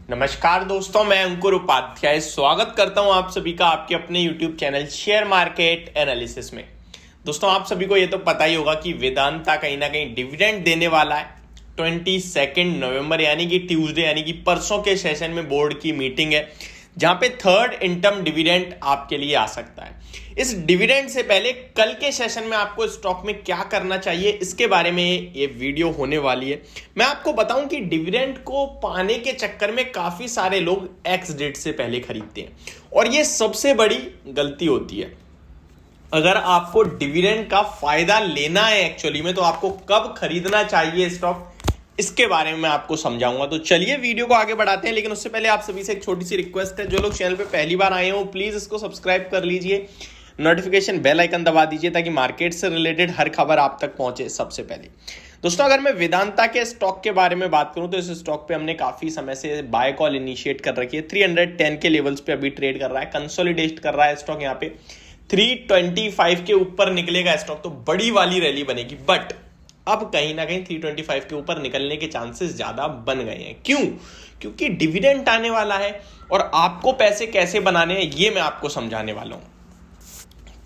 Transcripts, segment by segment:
नमस्कार दोस्तों, मैं अंकुर उपाध्याय स्वागत करता हूं आप सभी का आपके अपने YouTube channel share market analysis में। दोस्तों, आप सभी को ये तो पता ही होगा कि वेदांता कहीं ना कहीं डिविडेंड देने वाला है 22 नवंबर यानी कि ट्यूसडे यानी कि परसों के सेशन में बोर्ड की मीटिंग है जहां पे थर्ड इंटर्म डिविडेंड आपके लिए आ सकता है। इस डिविडेंड से पहले कल के सेशन में आपको स्टॉक में क्या करना चाहिए इसके बारे में ये वीडियो होने वाली है। मैं आपको बताऊं कि डिविडेंड को पाने के चक्कर में काफी सारे लोग एक्स डेट से पहले खरीदते हैं और ये सबसे बड़ी गलती होती है। अगर आपको डिविडेंड का फायदा लेना है एक्चुअली में, तो आपको कब खरीदना चाहिए स्टॉक, इसके बारे में मैं आपको समझाऊंगा। तो चलिए वीडियो को आगे बढ़ाते हैं, लेकिन उससे पहले आप सभी से एक छोटी सी रिक्वेस्ट है। जो लोग चैनल पे पहली बार आए हो प्लीज इसको सब्सक्राइब कर लीजिए, नोटिफिकेशन बेल आइकन दबा दीजिए ताकि मार्केट से रिलेटेड हर खबर आप तक पहुंचे सबसे पहले। दोस्तों, अगर मैं वेदांता के स्टॉक के बारे में बात करूं तो इस स्टॉक पे हमने काफी समय से बाय कॉल इनिशिएट कर रखी है। 310 के लेवल्स पे अभी ट्रेड कर रहा है, कंसोलिडेट कर रहा है स्टॉक। यहाँ पे 325 के ऊपर निकलेगा स्टॉक तो बड़ी वाली रैली बनेगी, बट अब कहीं ना कहीं 325 के ऊपर निकलने के चांसेस ज्यादा बन गए हैं। क्यों? क्योंकि डिविडेंड आने वाला है और आपको पैसे कैसे बनाने हैं ये मैं आपको समझाने वाला हूं।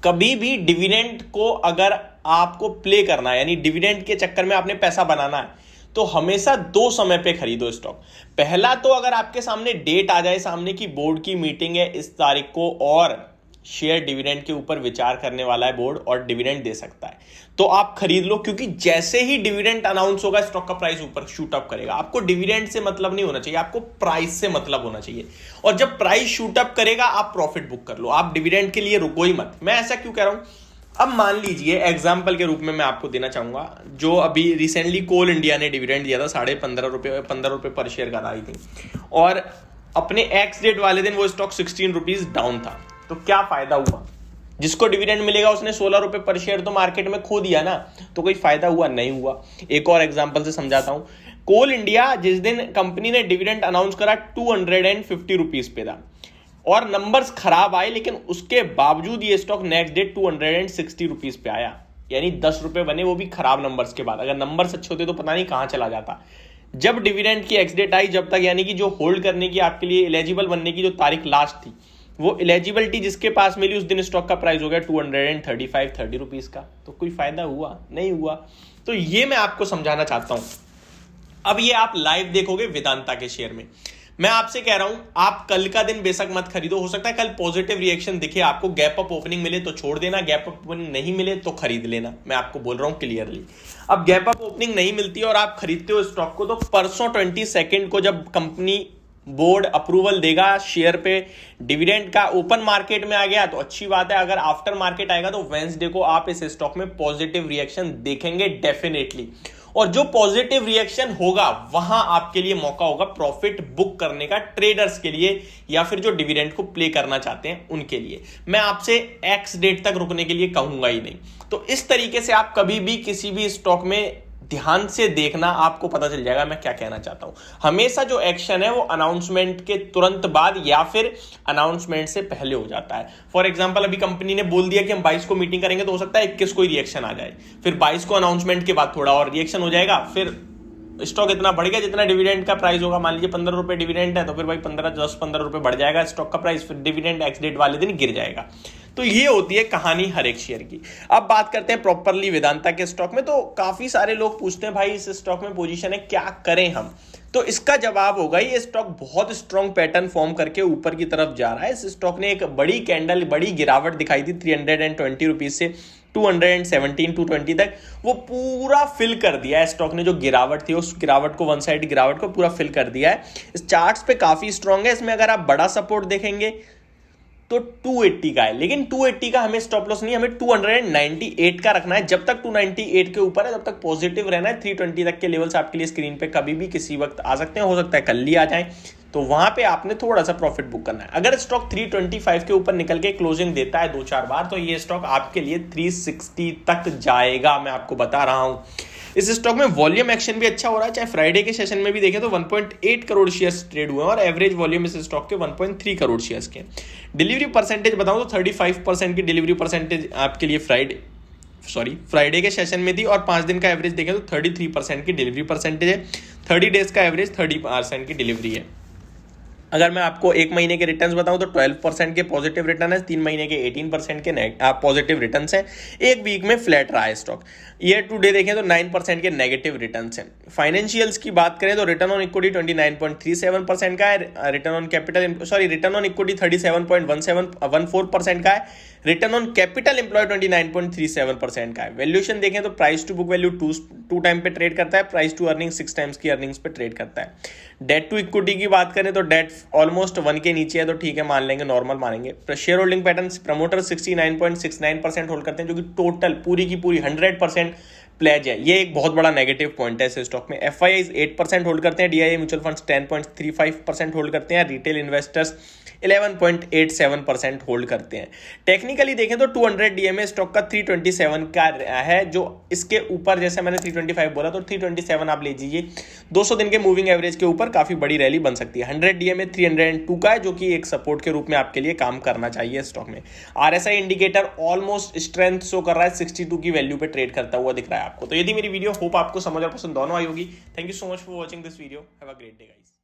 कभी भी डिविडेंड को अगर आपको प्ले करना है, यानी डिविडेंड के चक्कर में आपने पैसा बनाना है, तो हमेशा दो समय पे खरीदो स्टॉक। पहला तो अगर आपके सामने डेट आ जाए सामने की बोर्ड की मीटिंग है इस तारीख को और शेयर डिविडेंड के ऊपर विचार करने वाला है बोर्ड और डिविडेंड दे सकता है, तो आप खरीद लो। क्योंकि जैसे ही डिविडेंड अनाउंस होगा स्टॉक का प्राइस ऊपर शूट अप करेगा। आपको डिविडेंड से मतलब नहीं होना चाहिए, आपको प्राइस से मतलब होना चाहिए। और जब प्राइस शूट अप करेगा आप प्रॉफिट बुक कर लो, आप डिविडेंड के लिए रुको ही मत। मैं ऐसा क्यों कह रहा हूं? अब मान लीजिए एग्जाम्पल के रूप में मैं आपको देना चाहूंगा, जो अभी रिसेंटली कोल इंडिया ने डिविडेंड दिया था 15.5 रुपए पर शेयर का आई थी, और अपने एक्स डेट वाले दिन वो स्टॉक 16 रुपीज डाउन था। तो क्या फायदा हुआ? जिसको डिविडेंड मिलेगा उसने 16 रुपए पर शेयर तो मार्केट में खो दिया ना, तो कोई फायदा हुआ? नहीं हुआ। एक और एग्जांपल से समझाता हूं। कोल इंडिया जिस दिन कंपनी ने डिविडेंड अनाउंस करा 250 रुपीज पे था और नंबर्स खराब आए, लेकिन उसके बावजूद ये स्टॉक नेक्स्ट डे 260 रुपीज पे आया, यानी 10 रुपए बने, वो भी खराब नंबर्स के बाद। अगर नंबर्स अच्छे होते तो पता नहीं कहां चला जाता। जब डिविडेंड की एक्स डेट आई, जब तक यानी कि जो होल्ड करने की आपके लिए एलिजिबल बनने की जो तारीख लास्ट थी, वो एलिजिबिलिटी जिसके पास मिली उस दिन स्टॉक का प्राइस हो गया 230 रुपीज का। तो कोई फायदा हुआ? नहीं हुआ। तो ये मैं आपको समझाना चाहता हूं। अब ये आप लाइव देखोगे वेदांता के शेयर में। मैं आपसे कह रहा हूं आप कल का दिन बेशक मत खरीदो, हो सकता है कल पॉजिटिव रिएक्शन दिखे आपको, गैप अप ओपनिंग मिले तो छोड़ देना, गैप अप ओपनिंग नहीं मिले तो खरीद लेना। मैं आपको बोल रहा हूं क्लियरली। अब गैप अप ओपनिंग नहीं मिलती और आप खरीदते हो स्टॉक को, तो परसों 22 को जब कंपनी बोर्ड अप्रूवल देगा शेयर पे, डिविडेंड का ओपन मार्केट में आ गया तो अच्छी बात है। अगर आफ्टर मार्केट आएगा तो वेंसडे को आप इस स्टॉक में पॉजिटिव रिएक्शन देखेंगे डेफिनेटली, और जो पॉजिटिव रिएक्शन होगा वहां आपके लिए मौका होगा प्रॉफिट बुक करने का, ट्रेडर्स के लिए या फिर जो डिविडेंड को प्ले करना चाहते हैं उनके लिए। मैं आपसे एक्स डेट तक रुकने के लिए कहूंगा ही नहीं। तो इस तरीके से आप कभी भी किसी भी स्टॉक में ध्यान से देखना, आपको पता चल जाएगा मैं क्या कहना चाहता हूं। हमेशा जो एक्शन है वो अनाउंसमेंट के तुरंत बाद या फिर अनाउंसमेंट से पहले हो जाता है। फॉर एग्जांपल अभी कंपनी ने बोल दिया कि हम 22 को मीटिंग करेंगे, तो हो सकता है 21 को ही रिएक्शन आ जाए, फिर 22 को अनाउंसमेंट के बाद थोड़ा और रिएक्शन हो जाएगा, फिर स्टॉक इतना बढ़ गया जितना डिविडेंड का प्राइस होगा। मान लीजिए 15 रुपए डिविडेंड है तो फिर भाई 15 रुपए बढ़ जाएगा स्टॉक का प्राइस, फिर डिविडेंड एक्स डेट वाले दिन गिर जाएगा। तो ये होती है कहानी हर एक शेयर की। अब बात करते हैं प्रॉपरली वेदांता के स्टॉक में। तो काफी सारे लोग पूछते हैं भाई इस स्टॉक में पोजीशन है, क्या करें हम? तो इसका जवाब होगा ये स्टॉक बहुत स्ट्रॉन्ग पैटर्न फॉर्म करके ऊपर की तरफ जा रहा है। इस स्टॉक ने एक बड़ी कैंडल, बड़ी गिरावट दिखाई थी 320 रुपीज से 217 220 तक, वो पूरा फिल कर दिया है स्टॉक ने। जो गिरावट थी उस गिरावट को, वन साइड गिरावट को पूरा फिल कर दिया है। इस चार्ट्स पे काफी स्ट्रॉन्ग है। इसमें अगर आप बड़ा सपोर्ट देखेंगे तो 280 का है, लेकिन 280 का हमें स्टॉप लॉस नहीं, हमें 298 का रखना है। जब तक 298 के ऊपर है तब तक पॉजिटिव रहना है। 320 तक के लेवल्स आपके लिए स्क्रीन पे कभी भी किसी वक्त आ सकते हैं, हो सकता है कल ही आ जाए, तो वहां पे आपने थोड़ा सा प्रॉफिट बुक करना है। अगर स्टॉक 325 के ऊपर निकल के क्लोजिंग देता है 2-4 बार, तो ये स्टॉक आपके लिए 360 तक जाएगा, मैं आपको बता रहा हूं। इस स्टॉक में वॉल्यूम एक्शन भी अच्छा हो रहा है। चाहे फ्राइडे के सेशन में भी देखें तो 1.8 करोड़ शेयर्स ट्रेड हुए हैं और एवरेज वॉल्यूम इस स्टॉक के 1.3 करोड़ शेयर्स के। डिलीवरी परसेंटेज बताऊं तो 35% की डिलीवरी परसेंटेज आपके लिए फ्राइडे के सेशन में थी, और 5 दिन का एवरेज देखें तो 33% की डिलीवरी परसेंटेज है। 30 डेज का एवरेज 30% की डिलीवरी है। अगर मैं आपको एक महीने के रिटर्न्स बताऊं तो 12% के पॉजिटिव रिटर्न है, 3 महीने के 18% के पॉजिटिव रिटर्न्स हैं, एक वीक में फ्लैट रहा है स्टॉक। ईयर टू डे देखें तो 9% के नेगेटिव रिटर्न्स हैं। फाइनेंशियल्स की बात करें तो रिटर्न ऑन इक्विटी 29.37% का है, रिटर्न ऑन इक्विटी 37.14% का है, रिटर्न ऑन कैपिटल एम्प्लॉय 29.37% का है। वैल्यूएशन देखें तो price to book value 2 time पे ट्रेड करता है, प्राइस टू अर्निंग 6 टाइम्स की अर्निंग्स पे ट्रेड करता है। डेट टू इक्विटी की बात करें तो डेट ऑलमोस्ट 1 के नीचे है, तो ठीक है, मान लेंगे, नॉर्मल मानेंगे। Share holding pattern, promoter 69.69% hold करते हैं, जो कि टोटल पूरी की पूरी 100% प्लेज है। ये एक बहुत बड़ा नेगेटिव पॉइंट है इस स्टॉक में। एफआईआई 8% होल्ड करते हैं, डीआईए म्यूचुअल फंड्स 10.35% होल्ड करते हैं, रिटेल इन्वेस्टर्स 11.87% होल्ड करते हैं। टेक्निकली देखें तो 200 डीएमए स्टॉक का 327 का है, जो इसके ऊपर, जैसे मैंने 325 बोला, तो 327 आप ले लीजिए। 200 दिन के मूविंग एवरेज के ऊपर काफी बड़ी रैली बन सकती है। 100 डीएमए 302 का है, जो कि एक सपोर्ट के रूप में आपके लिए काम करना चाहिए स्टॉक में। RSI indicator almost strength show कर रहा है, 62 की वैल्यू पे ट्रेड करता हुआ दिख रहा है आपको। तो यदि मेरी वीडियो होप आपको समझ और पसंद दोनों आई होगी। Thank you so much for watching this video. Have a great day guys.